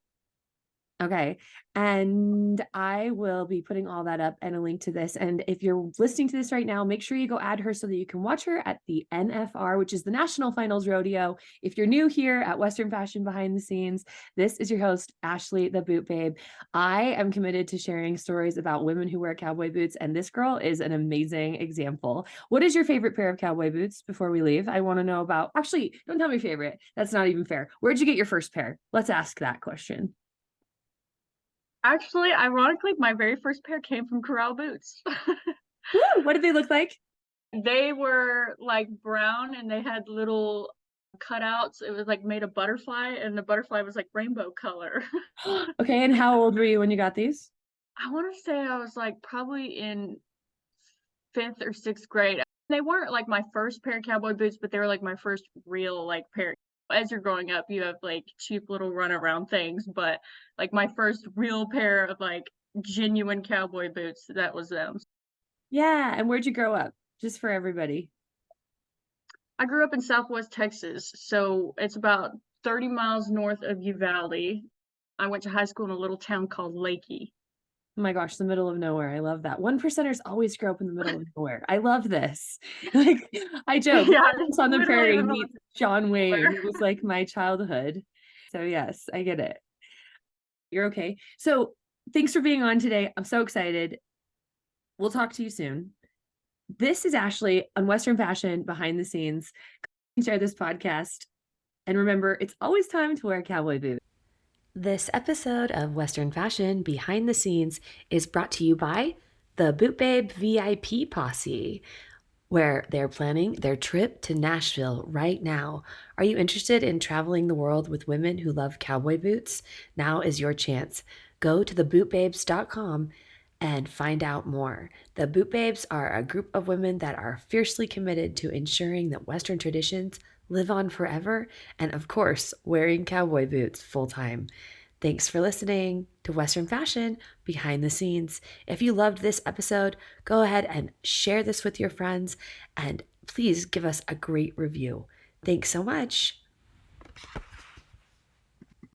Okay. And I will be putting all that up and a link to this. And if you're listening to this right now, make sure you go add her so that you can watch her at the NFR, which is the National Finals Rodeo. If you're new here at Western Fashion Behind the Scenes, this is your host, Ashley, the Boot Babe. I am committed to sharing stories about women who wear cowboy boots, and this girl is an amazing example. What is your favorite pair of cowboy boots before we leave? I want to know about, actually, don't tell me favorite. That's not even fair. Where'd you get your first pair? Let's ask that question. Actually, ironically, my very first pair came from Corral Boots. Woo! What did they look like? They were, like, brown, and they had little cutouts. It was, like, made of butterfly, and the butterfly was, like, rainbow color. Okay, and how old were you when you got these? I wanna say I was, like, probably in 5th or 6th grade. They weren't like my first pair of cowboy boots, but they were like my first real like pair. As you're growing up, you have like cheap little runaround things, but like my first real pair of like genuine cowboy boots, that was them. Yeah, and where'd you grow up? Just for everybody. I grew up in Southwest Texas, so it's about 30 miles north of Uvalde. I went to high school in a little town called Lakey. Oh my gosh, the middle of nowhere. I love that. One percenters always grow up in the middle of nowhere. I love this. Like I joke, Yeah, Once on the literally in Prairie the middle of meets John Wayne. It nowhere. was like my childhood. So yes, I get it. You're okay. So thanks for being on today. I'm so excited. We'll talk to you soon. This is Ashley on Western Fashion Behind the Scenes. Share this podcast. And remember, it's always time to wear a cowboy boot. This episode of Western Fashion Behind the Scenes is brought to you by the Boot Babe VIP Posse, where they're planning their trip to Nashville right now. Are you interested in traveling the world with women who love cowboy boots? Now is your chance. Go to thebootbabes.com and find out more. The Boot Babes are a group of women that are fiercely committed to ensuring that Western traditions live on forever, and of course, wearing cowboy boots full time. Thanks for listening to Western Fashion Behind the Scenes. If you loved this episode, go ahead and share this with your friends, and please give us a great review. Thanks so much.